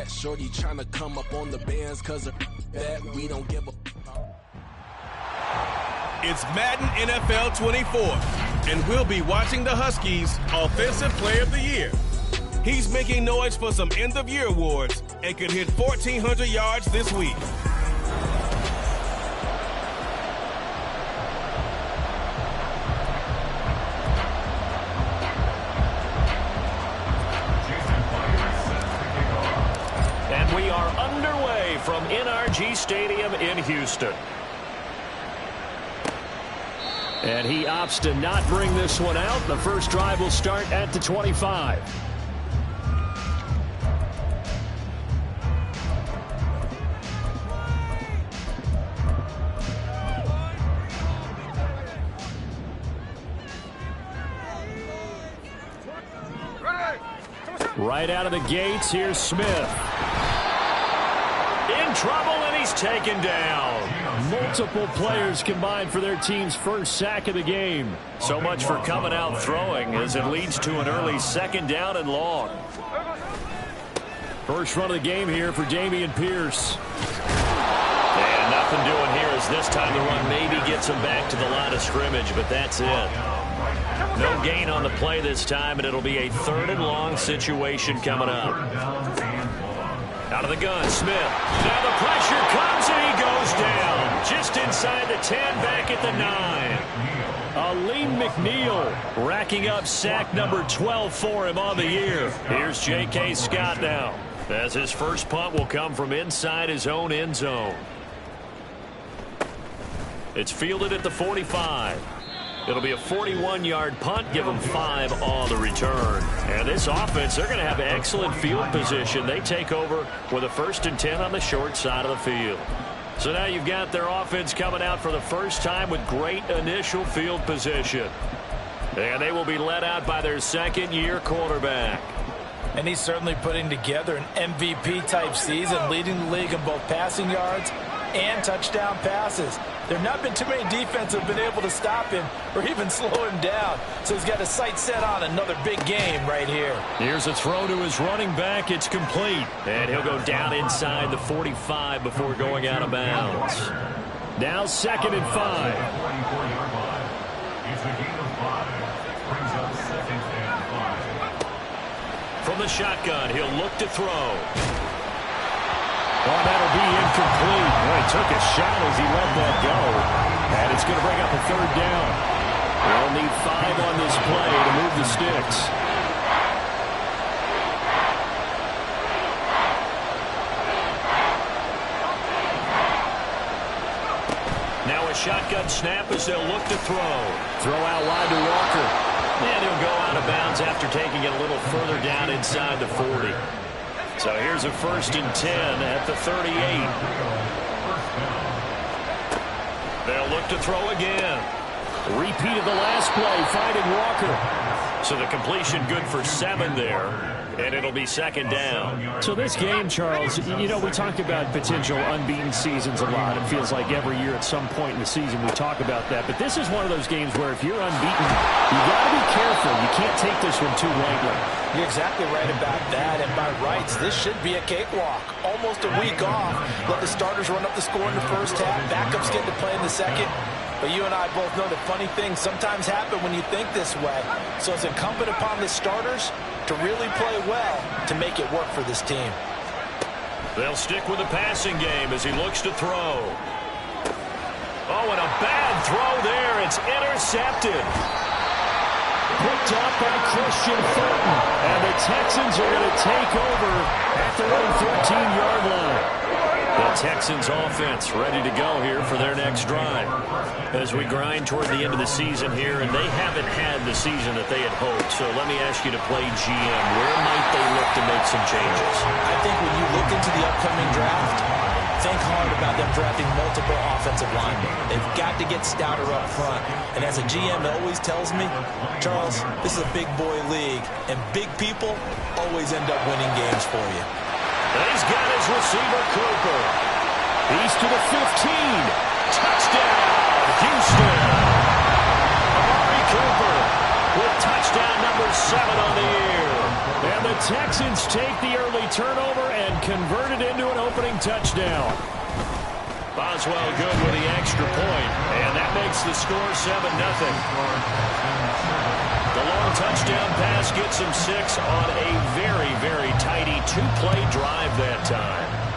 that. Shorty trying to come up on the bands cause of that. We don't give a... It's Madden NFL 24, and we'll be watching the Huskies' Offensive Player of the Year. He's making noise for some end-of-year awards and could hit 1,400 yards this week. And we are underway from NRG Stadium in Houston. And he opts to not bring this one out. The first drive will start at the 25. Right out of the gates, here's Smith. In trouble, and he's taken down. Multiple players combined for their team's first sack of the game. So much for coming out throwing as it leads to an early second down and long. First run of the game here for Dameon Pierce. And nothing doing here as this time the run maybe gets him back to the line of scrimmage, but that's it. No gain on the play this time, and it'll be a third and long situation coming up. Out of the gun, Smith. Now the pressure comes, and he goes down. Just inside the 10, back at the 9. Aleem McNeil racking up sack number 12 for him on the year. Here's J.K. Scott now, as his first punt will come from inside his own end zone. It's fielded at the 45. It'll be a 41-yard punt, give them 5 on the return. And this offense, they're going to have excellent field position. They take over with a 1st and 10 on the short side of the field. So now you've got their offense coming out for the first time with great initial field position. And they will be led out by their second-year quarterback. And he's certainly putting together an MVP-type season, leading the league in both passing yards and touchdown passes. There have not been too many defenses that have been able to stop him or even slow him down. So he's got his sights set on another big game right here. Here's a throw to his running back. It's complete. And he'll go down inside the 45 before going out of bounds. Now 2nd and 5. From the shotgun, he'll look to throw. Oh, that'll be incomplete. Boy, he took a shot as he let that go. And it's going to bring up a 3rd down. They'll need 5 on this play to move the sticks. Now a shotgun snap as they'll look to throw. Throw out wide to Walker. And he'll go out of bounds after taking it a little further down inside the 40. So here's a 1st and 10 at the 38. They'll look to throw again. Repeat of the last play, finding Walker. So the completion good for 7 there. And it'll be 2nd down. So this game, Charles, you know, we talk about potential unbeaten seasons a lot. It feels like every year at some point in the season we talk about that. But this is one of those games where if you're unbeaten, you got to be careful. You can't take this one too lightly. You're exactly right about that. And by rights, this should be a cakewalk. Almost a week off. Let the starters run up the score in the first half. Backups get to play in the second. But you and I both know that funny things sometimes happen when you think this way. So it's incumbent upon the starters to really play well to make it work for this team. They'll stick with the passing game as he looks to throw. Oh, and a bad throw there. It's intercepted. Picked up by Christian Fulton. And the Texans are going to take over at their own 14-yard line. The Texans offense ready to go here for their next drive as we grind toward the end of the season here, and they haven't had the season that they had hoped. So let me ask you to play GM. Where might they look to make some changes? I think when you look into the upcoming draft, think hard about them drafting multiple offensive linemen. They've got to get stouter up front. And as a GM that always tells me, Charles, this is a big boy league, and big people always end up winning games for you. He's got his receiver, Cooper. He's to the 15. Touchdown, Houston. Amari Cooper with touchdown touchdown number 7 on the year. And the Texans take the early turnover and convert it into an opening touchdown. Boswell good with the extra point, and that makes the score 7-0. The long touchdown pass gets him 6 on a very, very tidy 2-play drive that time.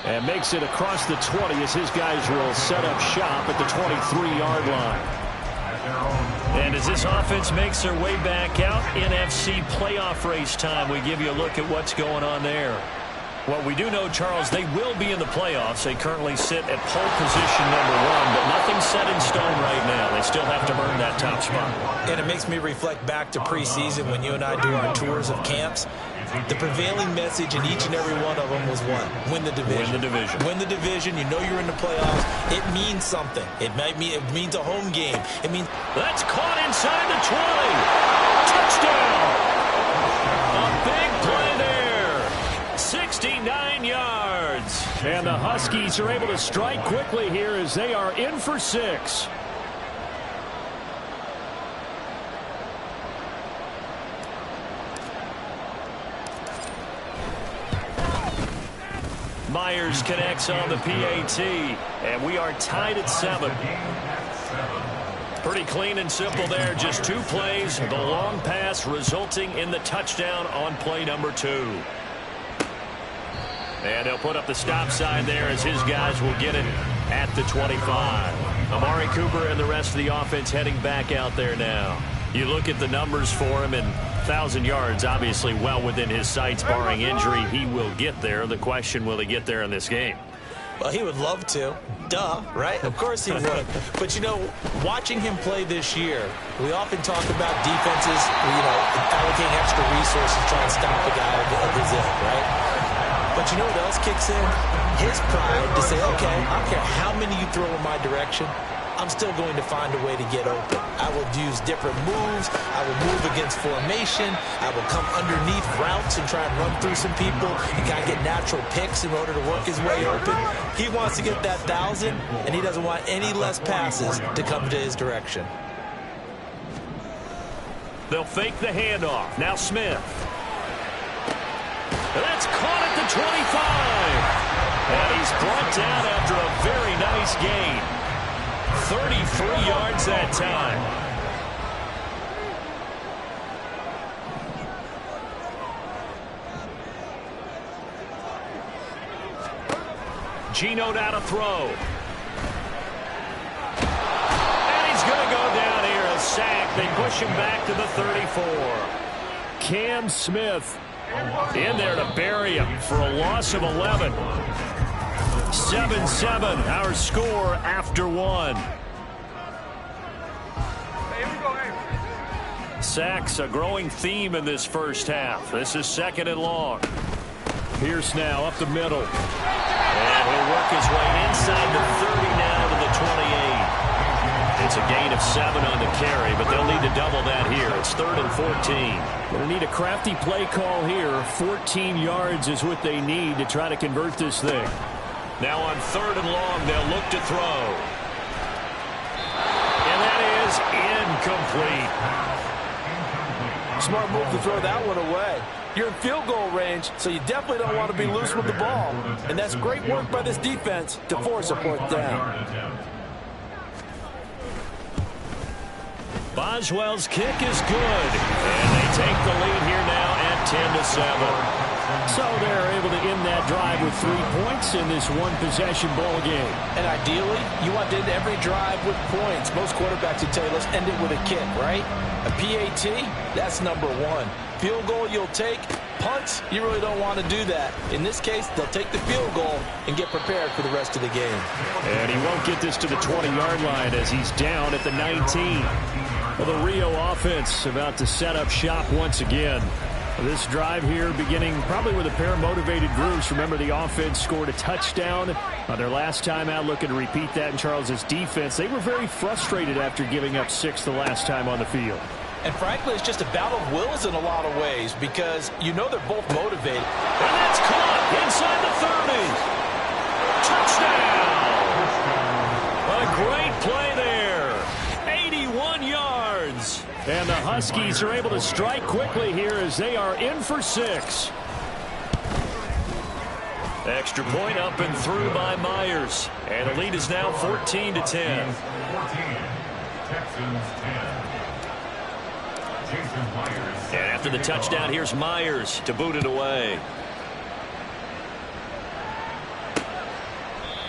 And makes it across the 20 as his guys will set up shop at the 23-yard line. And as this offense makes their way back out, NFC playoff race time, we give you a look at what's going on there. Well, we do know, Charles, they will be in the playoffs. They currently sit at pole position number 1, but nothing's set in stone right now. They still have to earn that top spot. And it makes me reflect back to preseason when you and I do our tours of camps. The prevailing message in each and every one of them was one: win the division. Win the division. Win the division. You know you're in the playoffs. It means something. It means a home game. It means that's caught inside the 20. Touchdown. A big play there. 69 yards. And the Huskies are able to strike quickly here as they are in for 6. Myers connects on the PAT, and we are tied at 7. Pretty clean and simple there. Just 2 plays. The long pass resulting in the touchdown on play number 2. And they'll put up the stop sign there as his guys will get it at the 25. Amari Cooper and the rest of the offense heading back out there now. You look at the numbers for him, and 1,000 yards obviously well within his sights, barring injury. He will get there. The question, will he get there in this game? Well, he would love to. Duh, right? Of course he would. But, you know, watching him play this year, we often talk about defenses, allocating extra resources to try and stop a guy of his ilk, right? But you know what else kicks in? His pride to say, okay, I don't care how many you throw in my direction, I'm still going to find a way to get open. I will use different moves. I will move against formation. I will come underneath routes and try and run through some people and kind of get natural picks in order to work his way open. He wants to get that 1,000, and he doesn't want any less passes to come to his direction. They'll fake the handoff. Now Smith. That's caught at the 25. And he's brought down after a very nice gain. 33 yards that time. Geno now to throw. And he's going to go down here. A sack. They push him back to the 34. Cam Smith in there to bury him for a loss of 11. 7-7, our score after 1. Sacks, a growing theme in this first half. This is 2nd and long. Pierce now up the middle. And he'll work his way inside the 30 now to the 28. It's a gain of 7 on the carry, but they'll need to double that here. It's 3rd and 14. They'll need a crafty play call here. 14 yards is what they need to try to convert this thing. Now on 3rd and long, they'll look to throw. And that is incomplete. Smart move to throw that one away. You're in field goal range, so you definitely don't want to be loose with the ball. And that's great work by this defense to force a 4th down. Boswell's kick is good. And they take the lead here now at 10-7. So they're able to end that drive with 3 points in this one-possession ball game. And ideally, you want to end every drive with points. Most quarterbacks would tell you, let's end it with a kick, right? A PAT, that's number 1. Field goal you'll take. Punts, you really don't want to do that. In this case, they'll take the field goal and get prepared for the rest of the game. And he won't get this to the 20-yard line as he's down at the 19. Well, the Rio offense about to set up shop once again. This drive here beginning probably with a pair of motivated groups. Remember, the offense scored a touchdown on their last time out, looking to repeat that in Charles's defense. They were very frustrated after giving up 6 the last time on the field. And frankly, it's just a battle of wills in a lot of ways because you know they're both motivated. And that's caught inside the 30. Touchdown! A great play there. 81 yards. And the Huskies are able to strike quickly here as they are in for 6. Extra point up and through by Myers. And the lead is now 14-10. 14. Texans 10. Jason Myers. And after the touchdown, here's Myers to boot it away.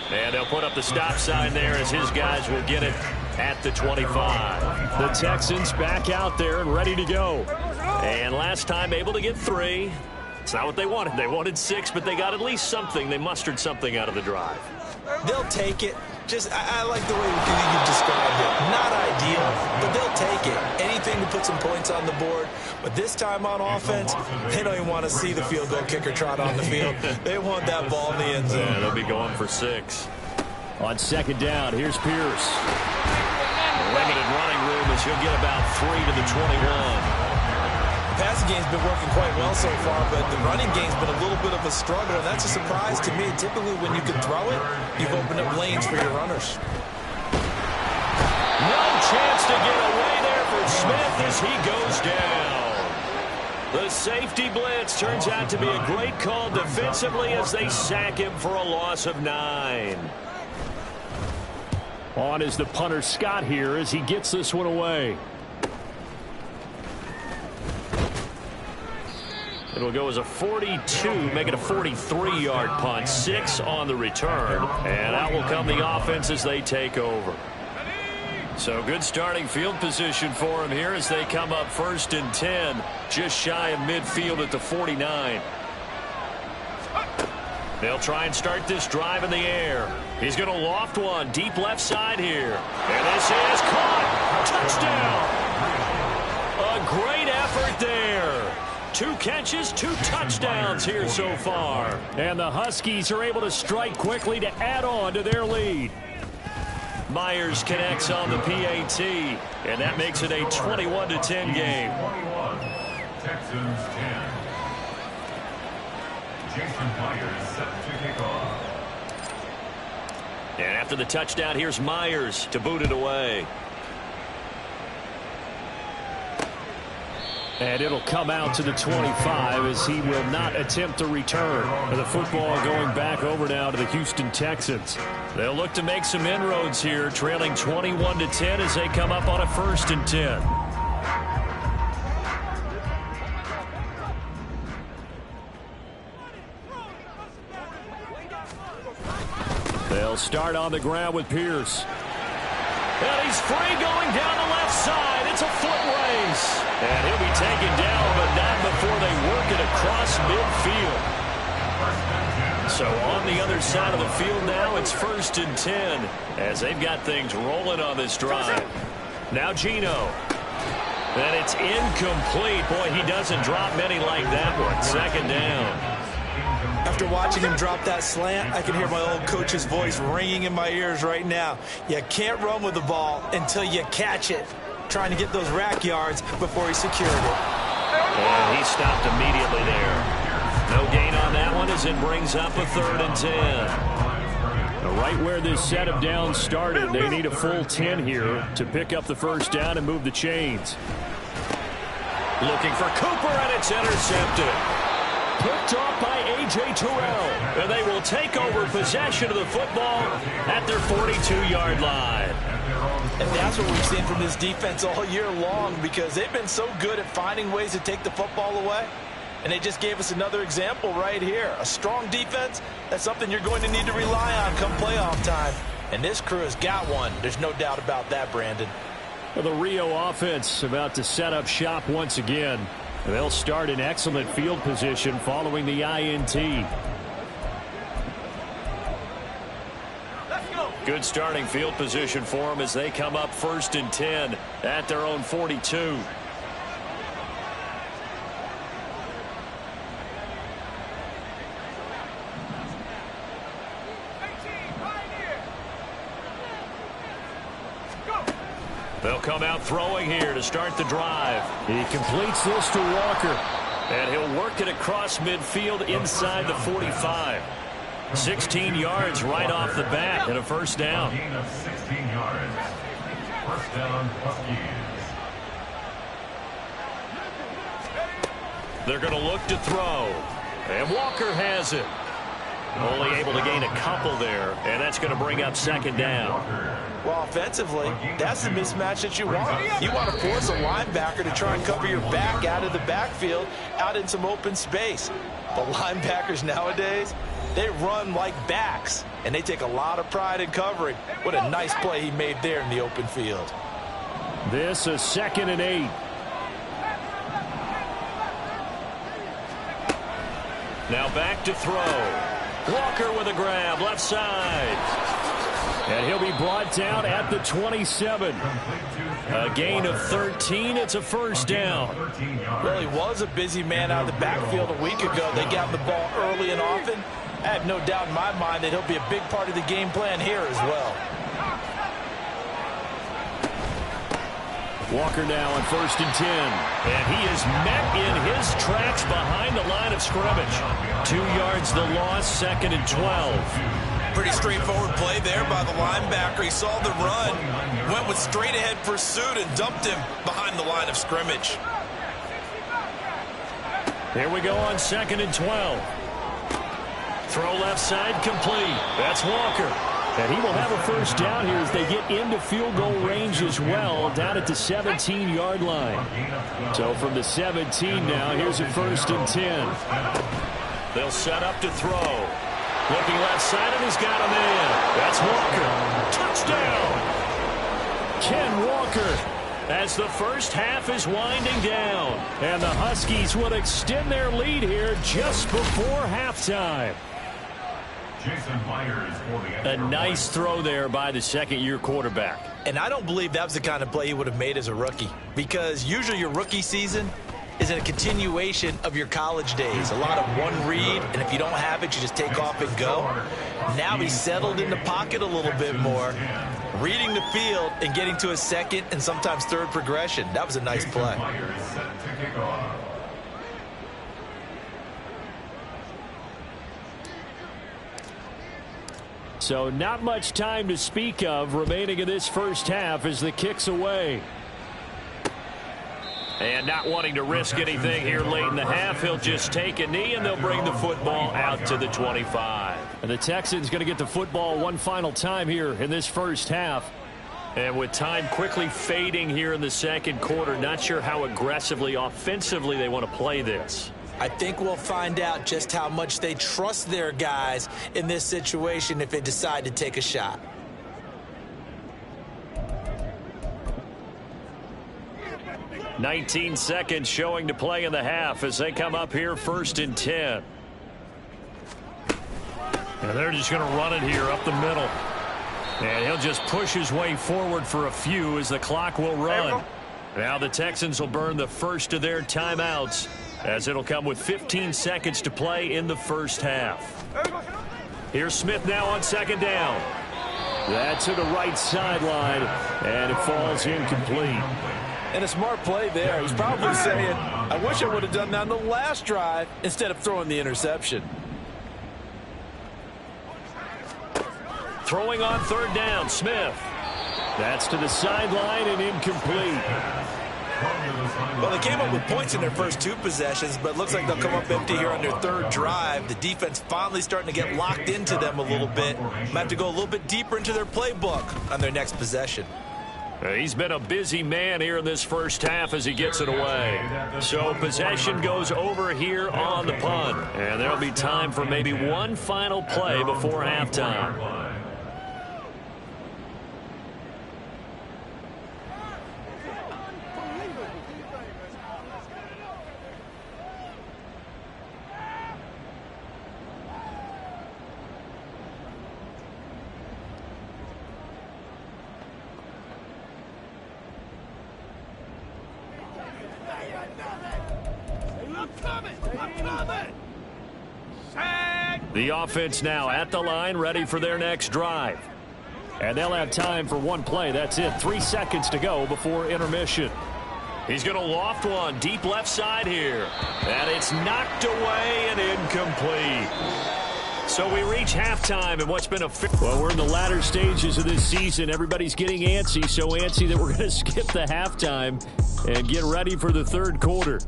And they'll put up the stop sign there as his guys will get it at the 25. The Texans back out there and ready to go. And last time able to get 3. It's not what they wanted. They wanted 6, but they got at least something. They mustered something out of the drive. They'll take it. I like the way you described it. Not ideal, but they'll take it. Anything to put some points on the board. But this time on offense, they don't even want to see the field goal kicker trot on the field. They want that ball in the end zone. Yeah, they'll be going for 6. On second down, here's Pierce. Limited running room as he'll get about 3 to the 21. The passing game's been working quite well so far, but the running game's been a little bit of a struggle, and that's a surprise to me. Typically, when you can throw it, you've opened up lanes for your runners. No chance to get away there for Smith as he goes down. The safety blitz turns out to be a great call defensively as they sack him for a loss of 9. On is the punter Scott here as he gets this one away. It'll go as a 42, make it a 43-yard punt. 6 on the return. And out will come the offense as they take over. So good starting field position for him here as they come up 1st and 10. Just shy of midfield at the 49. They'll try and start this drive in the air. He's going to loft one deep left side here. And this is caught. Touchdown. A great effort there. 2 catches, 2 touchdowns here so far. And the Huskies are able to strike quickly to add on to their lead. Myers connects on the PAT, and that makes it a 21-10 game. 21. Texans 10. Jason Myers set to kick off. And after the touchdown, here's Myers to boot it away. And it'll come out to the 25 as he will not attempt to return. The football going back over now to the Houston Texans. They'll look to make some inroads here, trailing 21-10 as they come up on a 1st and 10. They'll start on the ground with Pierce. And he's free going down the left side. It's a foot race. And he'll be taken down, but not before they work it across midfield. So on the other side of the field now, it's 1st and 10 as they've got things rolling on this drive. Now Geno. And it's incomplete. Boy, he doesn't drop many like that one. 2nd down. After watching him drop that slant, I can hear my old coach's voice ringing in my ears right now. You can't run with the ball until you catch it. Trying to get those rack yards before he secured it. And he stopped immediately there. No gain on that one as it brings up a 3rd and 10. Right where this set of downs started, they need a full 10 here to pick up the 1st down and move the chains. Looking for Cooper, and it's intercepted. Picked off by A.J. Terrell. And they will take over possession of the football at their 42-yard line. And that's what we've seen from this defense all year long, because they've been so good at finding ways to take the football away. And they just gave us another example right here. A strong defense, that's something you're going to need to rely on come playoff time. And this crew has got one. There's no doubt about that, Brandon. Well, the Rio offense about to set up shop once again. They'll start in excellent field position following the INT. Good starting field position for them as they come up 1st and 10 at their own 42. They'll come out throwing here to start the drive. He completes this to Walker. And he'll work it across midfield inside the 45. 16 yards right off the bat and a first down. Gain of 16 yards. First down, Huskies. They're going to look to throw. And Walker has it. Only able to gain a couple there, and that's going to bring up second down. Well, offensively, that's the mismatch that you want. You want to force a linebacker to try and cover your back out of the backfield, out in some open space. The linebackers nowadays, they run like backs, and they take a lot of pride in covering. What a nice play he made there in the open field. This is 2nd and 8. Now back to throw. Walker with a grab, left side. And he'll be brought down at the 27. A gain of 13. It's a first down. Well, he was a busy man out of the backfield a week ago. They got him the ball early and often. I have no doubt in my mind that he'll be a big part of the game plan here as well. Walker now on 1st and 10. And he is met in his tracks behind the line of scrimmage. 2 yards the loss, 2nd and 12. Pretty straightforward play there by the linebacker. He saw the run, went with straight-ahead pursuit, and dumped him behind the line of scrimmage. Here we go on 2nd and 12. Throw left side complete. That's Walker. And he will have a first down here as they get into field goal range as well, down at the 17-yard line. So from the 17 now, here's a 1st and 10. They'll set up to throw. Looking left side, and he's got him in. That's Walker. Touchdown! Ken Walker. As the first half is winding down. And the Huskies will extend their lead here just before halftime. A nice throw there by the second-year quarterback. And I don't believe that was the kind of play he would have made as a rookie, because usually your rookie season is a continuation of your college days. A lot of one read, and if you don't have it, you just take off and go. Now he's settled in the pocket a little bit more, reading the field and getting to a second and sometimes third progression. That was a nice play. So not much time to speak of remaining in this first half as the kick's away. And not wanting to risk anything here late in the half, he'll just take a knee, and they'll bring the football out to the 25. And the Texans going to get the football one final time here in this first half. And with time quickly fading here in the second quarter, not sure how aggressively, offensively they want to play this. I think we'll find out just how much they trust their guys in this situation if they decide to take a shot. "19 seconds showing to play in the half as they come up here 1st and 10. And they're just going to run it here up the middle. And he'll just push his way forward for a few as the clock will run. Now the Texans will burn the first of their timeouts, as it'll come with 15 seconds to play in the first half. Here's Smith now on 2nd down. That's to the right sideline, and it falls incomplete. And a smart play there. He's probably saying, I wish I would have done that on the last drive instead of throwing the interception. Throwing on 3rd down, Smith. That's to the sideline and incomplete. Well, they came up with points in their first 2 possessions, but it looks like they'll come up empty here on their 3rd drive. The defense finally starting to get locked into them a little bit. Might have to go a little bit deeper into their playbook on their next possession. He's been a busy man here in this first half as he gets it away. So possession goes over here on the punt. And there'll be time for maybe one final play before halftime. The offense now at the line, ready for their next drive. And they'll have time for one play. That's it. 3 seconds to go before intermission. He's going to loft one deep left side here. And it's knocked away and incomplete. So we reach halftime in what's been a... Well, we're in the latter stages of this season. Everybody's getting antsy, so antsy that we're going to skip the halftime and get ready for the third quarter.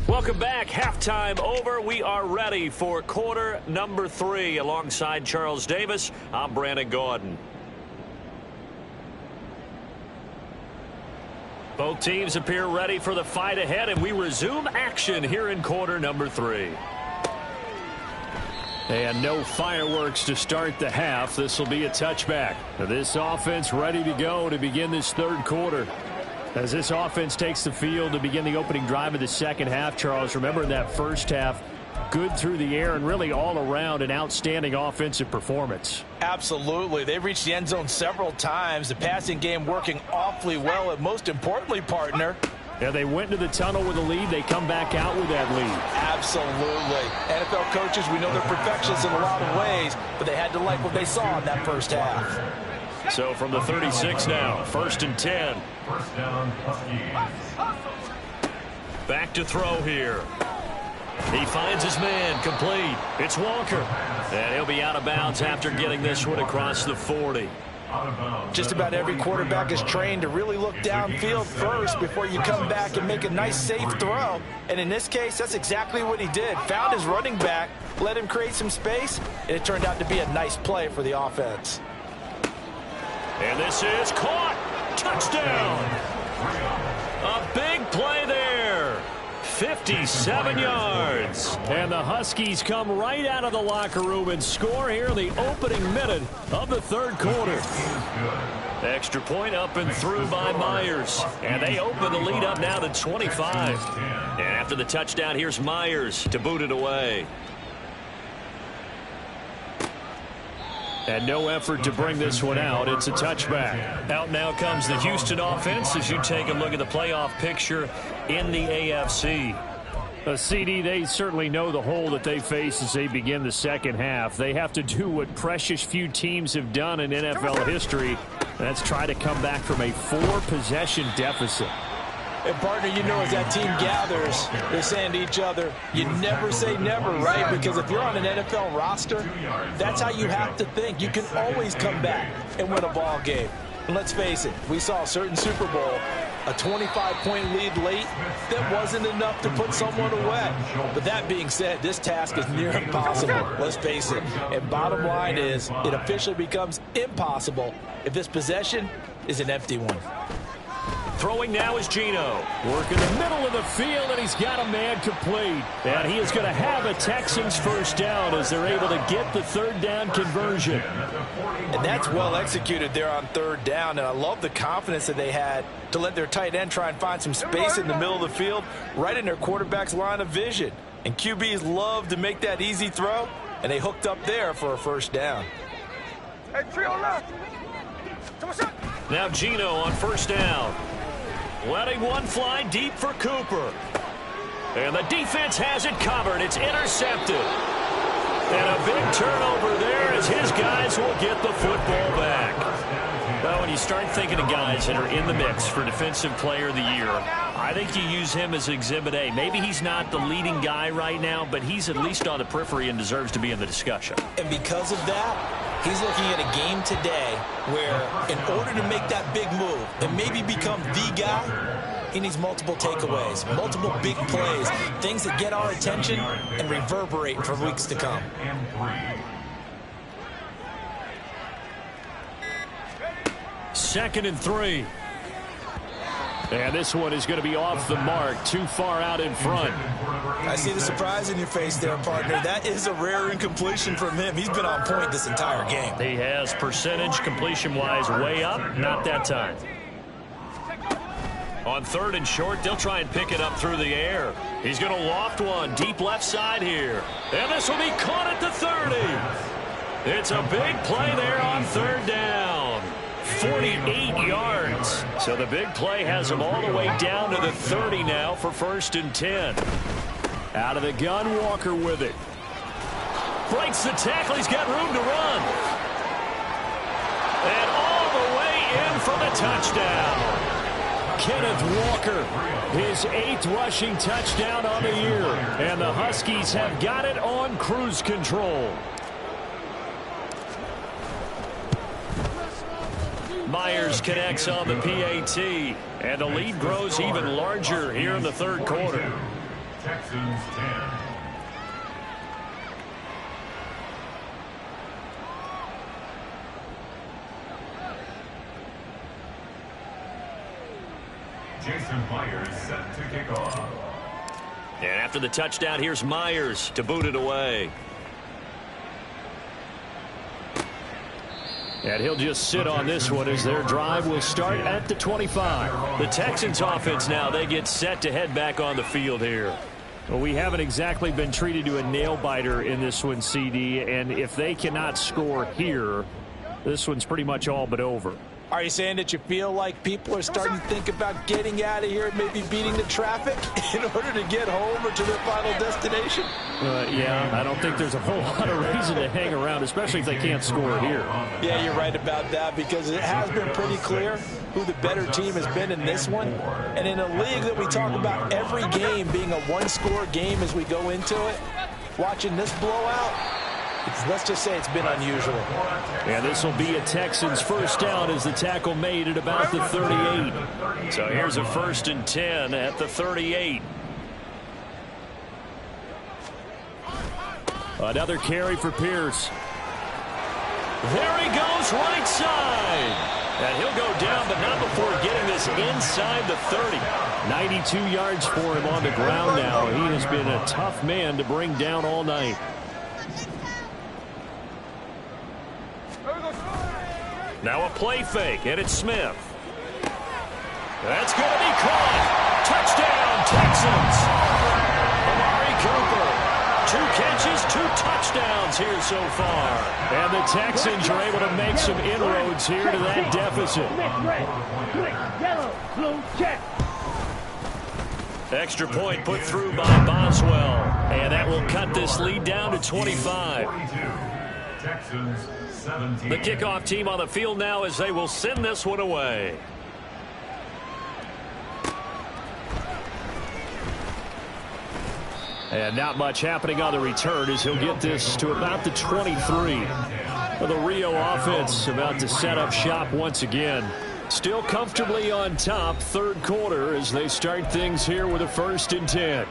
Welcome back. Halftime over. We are ready for quarter number 3. Alongside Charles Davis, I'm Brandon Gaudin. Both teams appear ready for the fight ahead, and we resume action here in quarter number 3. And no fireworks to start the half. This will be a touchback. This offense ready to go to begin this third quarter. As this offense takes the field to begin the opening drive of the second half, Charles, remember in that first half, good through the air and really all around an outstanding offensive performance. Absolutely. They've reached the end zone several times. The passing game working awfully well, and most importantly, partner, yeah, they went into the tunnel with a lead. They come back out with that lead. Absolutely. NFL coaches, we know they're perfectionists in a lot of ways, but they had to like what they saw in that first half. So from the 36 now, 1st and 10. First down, Huskies. Back to throw here. He finds his man, complete. It's Walker. And he'll be out of bounds after getting this one across the 40. Just about every quarterback is trained to really look downfield first before you come back and make a nice, safe throw. And in this case, that's exactly what he did. Found his running back, let him create some space, and it turned out to be a nice play for the offense. And this is caught. Touchdown. A big play there. 57 yards. And the Huskies come right out of the locker room and score here in the opening minute of the third quarter. Extra point up and through by Myers. And they open the lead up now to 25. And after the touchdown, here's Myers to boot it away. And no effort to bring this one out. It's a touchback. Out now comes the Houston offense as you take a look at the playoff picture in the AFC. CD, they certainly know the hole that they face as they begin the second half. They have to do what precious few teams have done in NFL history. That's try to come back from a 4-possession deficit. And, partner, you know, as that team gathers, they're saying to each other, you never say never, right? Because if you're on an NFL roster, that's how you have to think. You can always come back and win a ball game. And let's face it, we saw a certain Super Bowl, a 25-point lead late, that wasn't enough to put someone away. But that being said, this task is near impossible, let's face it. And bottom line is, it officially becomes impossible if this possession is an empty one. Throwing now is Geno. Work in the middle of the field, and he's got a man complete. And he is going to have a Texans first down as they're able to get the third down conversion. And that's well executed there on third down. And I love the confidence that they had to let their tight end try and find some space in the middle of the field, right in their quarterback's line of vision. And QBs love to make that easy throw, and they hooked up there for a first down. Now Geno on first down. Letting one fly deep for Cooper. And the defense has it covered. It's intercepted. And a big turnover there as his guys will get the football back. Well, when you start thinking of guys that are in the mix for Defensive Player of the Year, I think you use him as Exhibit A. Maybe he's not the leading guy right now, but he's at least on the periphery and deserves to be in the discussion. And because of that, he's looking at a game today where in order to make that big move and maybe become the guy, he needs multiple takeaways, multiple big plays, things that get our attention and reverberate for weeks to come. Second and 3. And this one is going to be off the mark, too far out in front. I see the surprise in your face there, partner. That is a rare incompletion from him. He's been on point this entire game. He has percentage completion-wise way up, not that time. On third and short, they'll try and pick it up through the air. He's going to loft one deep left side here. And this will be caught at the 30. It's a big play there on third down. 48 yards. So the big play has him all the way down to the 30 now for 1st and 10. Out of the gun, Walker with it. Breaks the tackle. He's got room to run. And all the way in for the touchdown. Kenneth Walker, his 8th rushing touchdown on the year. And the Huskies have got it on cruise control. Myers connects on the PAT, and the lead grows even larger here in the third quarter. Texans 10. Jason Myers set to kick off. And after the touchdown, here's Myers to boot it away. And he'll just sit on this one as their drive will start at the 25. The Texans offense now, they get set to head back on the field here. Well, we haven't exactly been treated to a nail-biter in this one, CD, and if they cannot score here, this one's pretty much all but over. Are you saying that you feel like people are starting to think about getting out of here and maybe beating the traffic in order to get home or to their final destination? Yeah, I don't think there's a whole lot of reason to hang around, especially if they can't score here. Yeah, you're right about that, because it has been pretty clear who the better team has been in this one. And in a league that we talk about every game being a one-score game as we go into it, watching this blowout, let's just say it's been unusual. And this will be a Texans first down as the tackle made at about the 38. So here's a 1st and 10 at the 38. Another carry for Pierce. There he goes, right side. And he'll go down, but not before getting this inside the 30. 92 yards for him on the ground now. He has been a tough man to bring down all night. Now a play fake, and it's Smith. That's going to be caught. Touchdown, Texans. Amari Cooper. 2 catches, 2 touchdowns here so far. And the Texans are able to make some inroads here to that deficit. Yellow, blue, check. Extra point put through by Boswell. And that will cut this lead down to 25. Texans 17. The kickoff team on the field now as they will send this one away. And not much happening on the return as he'll get this to about the 23. Well, the Rio offense about to set up shop once again. Still comfortably on top, third quarter as they start things here with a 1st and 10.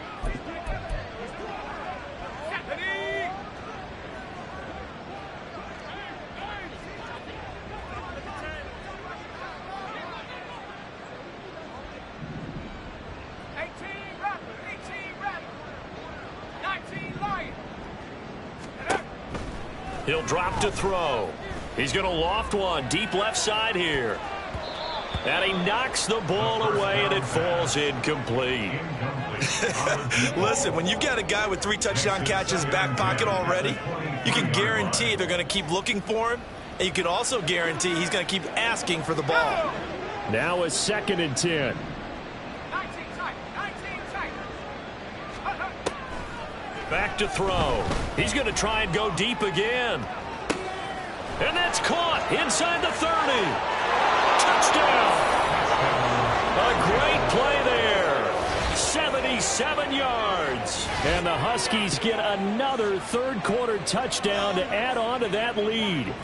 He'll drop to throw. He's going to loft one deep left side here. And he knocks the ball away, and it falls incomplete. Listen, when you've got a guy with 3 touchdown catches back pocket already, you can guarantee they're going to keep looking for him, and you can also guarantee he's going to keep asking for the ball. Now a 2nd and 10. Back to throw. He's going to try and go deep again. And that's caught inside the 30. Touchdown. A great play there. 77 yards. And the Huskies get another third quarter touchdown to add on to that lead.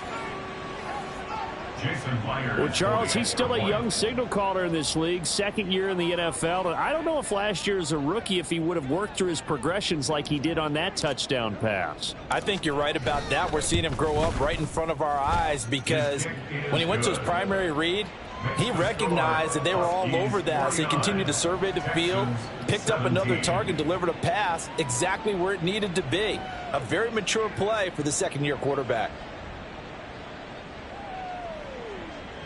Well, Charles, he's still a young signal caller in this league, 2nd year in the NFL. And I don't know if last year as a rookie if he would have worked through his progressions like he did on that touchdown pass. I think you're right about that. We're seeing him grow up right in front of our eyes, because when he went to his primary read, he recognized that they were all over that. So he continued to survey the field, picked up another target, delivered a pass exactly where it needed to be. A very mature play for the 2nd-year quarterback.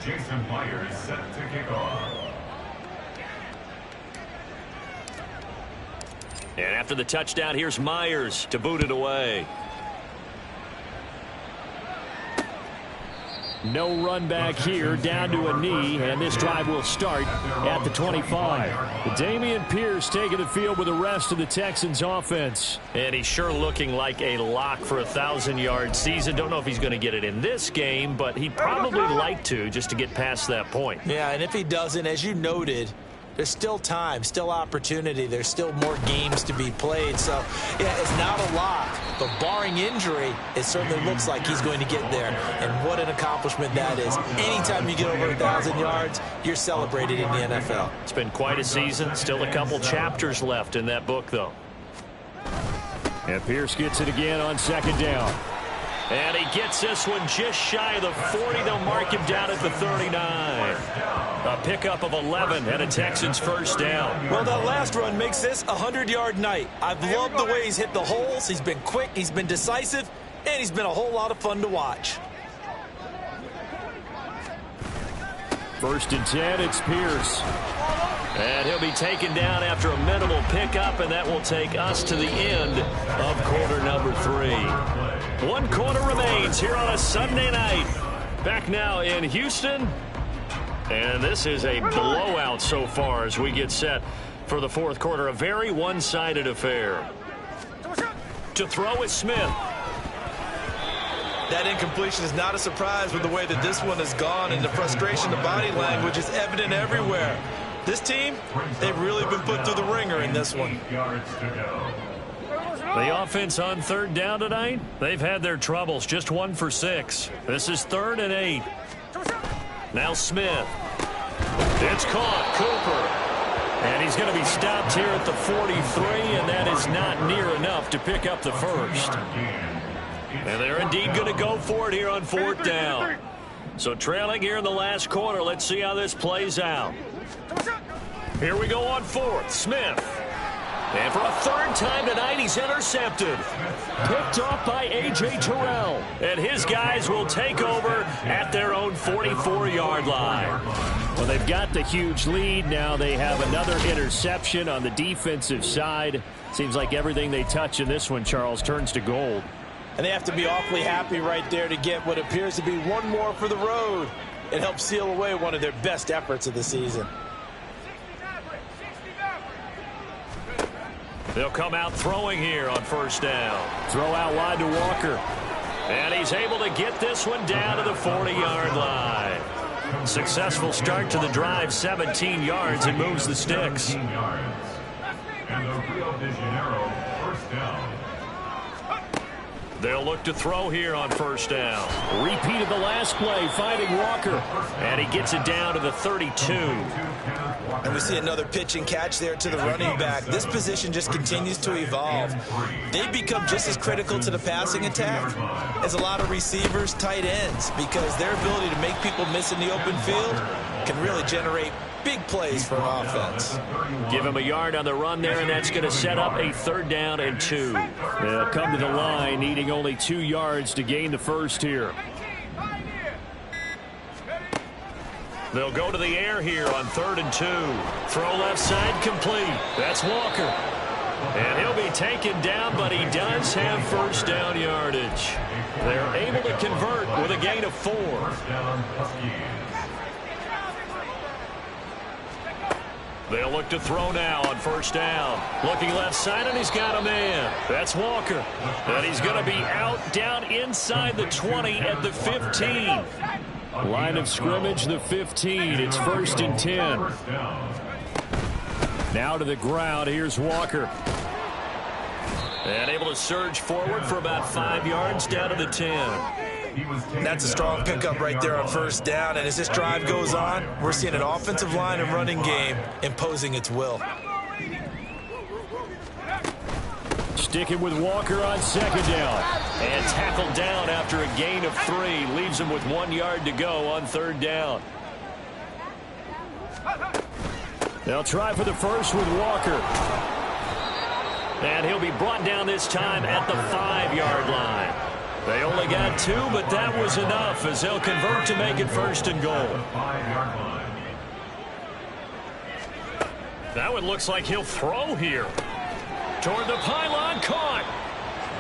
Jason Myers set to kick off. And after the touchdown, here's Myers to boot it away. No run back here, down to a knee, and this drive will start at the 25. Dameon Pierce taking the field with the rest of the Texans offense. And he's sure looking like a lock for a 1,000-yard season. Don't know if he's going to get it in this game, but he'd probably like to just to get past that point. Yeah, and if he doesn't, as you noted, there's still time, still opportunity. There's still more games to be played. So, yeah, it's not a lock. But barring injury, it certainly looks like he's going to get there. And what an accomplishment that is. Anytime you get over 1,000 yards, you're celebrated in the NFL. It's been quite a season. Still a couple chapters left in that book, though. And Pierce gets it again on second down. And he gets this one just shy of the 40. They'll mark him down at the 39. A pickup of 11 and a Texans first down. Well, that last run makes this a 100-yard night. I've loved the way he's hit the holes. He's been quick, he's been decisive, and he's been a whole lot of fun to watch. First and 10, it's Pierce. And he'll be taken down after a minimal pickup, and that will take us to the end of quarter number 3. 1 quarter remains here on a Sunday night. Back now in Houston. And this is a blowout so far as we get set for the fourth quarter. A very one-sided affair. To throw is Smith. That incompletion is not a surprise with the way that this one has gone, and the frustration, the body language is evident everywhere. This team, they've really been put through the ringer in this one. The offense on third down tonight, they've had their troubles. Just 1 for 6. This is 3rd and 8. Now Smith. It's caught. Cooper. And he's going to be stopped here at the 43, and that is not near enough to pick up the first. And they're indeed going to go for it here on 4th down. So trailing here in the last quarter. Let's see how this plays out. Here we go on 4th. Smith. And for a 3rd time tonight, he's intercepted. Picked off by A.J. Terrell. And his guys will take over at their own 44-yard line. Well, they've got the huge lead. Now they have another interception on the defensive side. Seems like everything they touch in this one, Charles, turns to gold. And they have to be awfully happy right there to get what appears to be one more for the road. It helps seal away one of their best efforts of the season. They'll come out throwing here on 1st down. Throw out wide to Walker. And he's able to get this one down to the 40-yard line. Successful start to the drive, 17 yards, and moves the sticks. And the Rio de Janeiro first down. They'll look to throw here on 1st down. Repeat of the last play, finding Walker. And he gets it down to the 32. And we see another pitch and catch there to the running back. This position just continues to evolve. They become just as critical to the passing attack as a lot of receivers, tight ends, because their ability to make people miss in the open field can really generate big plays for an offense. Give him a yard on the run there, and that's going to set up a 3rd down and 2. They'll come to the line, needing only 2 yards to gain the first here. They'll go to the air here on 3rd and 2. Throw left side complete. That's Walker. And he'll be taken down, but he does have 1st down yardage. They're able to convert with a gain of 4. They'll look to throw now on 1st down. Looking left side, and he's got a man. That's Walker. And he's going to be out down inside the 20 at the 15. Line of scrimmage, the 15. It's 1st and 10. Now to the ground. Here's Walker. And able to surge forward for about 5 yards down to the 10. That's a strong pickup right there on 1st down. And as this drive goes on, we're seeing an offensive line and running game imposing its will. Sticking with Walker on 2nd down. And tackled down after a gain of 3. Leaves him with 1 yard to go on 3rd down. They'll try for the first with Walker. And he'll be brought down this time at the 5-yard line. They only got 2, but that was enough as they'll convert to make it 1st and goal. Now it looks like he'll throw here. Toward the pylon, caught.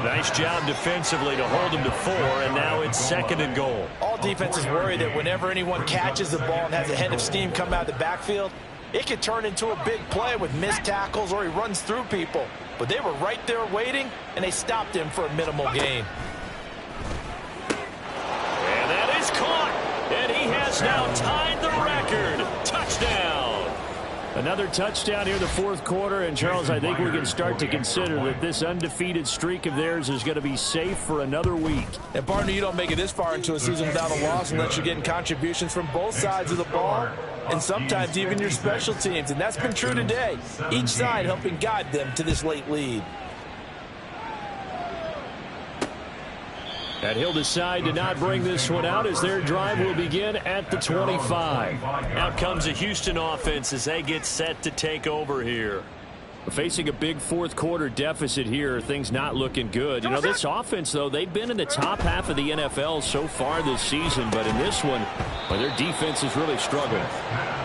Nice job defensively to hold him to 4, and now it's 2nd and goal. All All defenses worry that whenever anyone catches the ball and has a head of steam come out of the backfield, it could turn into a big play with missed tackles or he runs through people. But they were right there waiting, and they stopped him for a minimal gain. And that is caught. And he has now tied the record. Touchdown. Another touchdown here in the fourth quarter. And, Charles, I think we can start to consider that this undefeated streak of theirs is going to be safe for another week. And, partner, you don't make it this far into a season without a loss unless you're getting contributions from both sides of the ball and sometimes even your special teams. And that's been true today. Each side helping guide them to this late lead. And he'll decide to not bring this one out as their drive will begin at the 25. Out comes the Houston offense as they get set to take over here. Facing a big fourth quarter deficit here, things not looking good. You know, this offense, though, they've been in the top half of the NFL so far this season, but in this one, well, their defense is really struggling.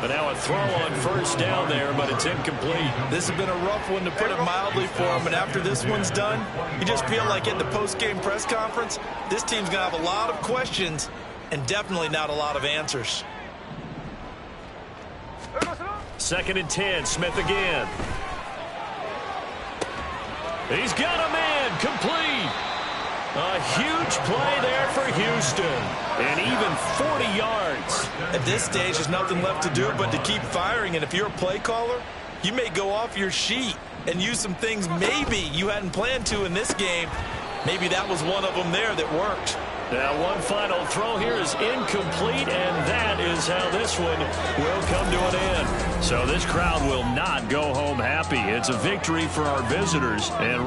But now a throw on first down there, but it's incomplete. This has been a rough one, to put it mildly, for him, and after this one's done, you just feel like at the post-game press conference, this team's going to have a lot of questions and definitely not a lot of answers. 2nd and 10, Smith again. He's got a man, complete. A huge play there for Houston. And even 40 yards. At this stage, there's nothing left to do but to keep firing. And if you're a play caller, you may go off your sheet and use some things maybe you hadn't planned to in this game. Maybe that was one of them there that worked. Now one final throw here is incomplete, and that is how this one will come to an end. So this crowd will not go home happy. It's a victory for our visitors. And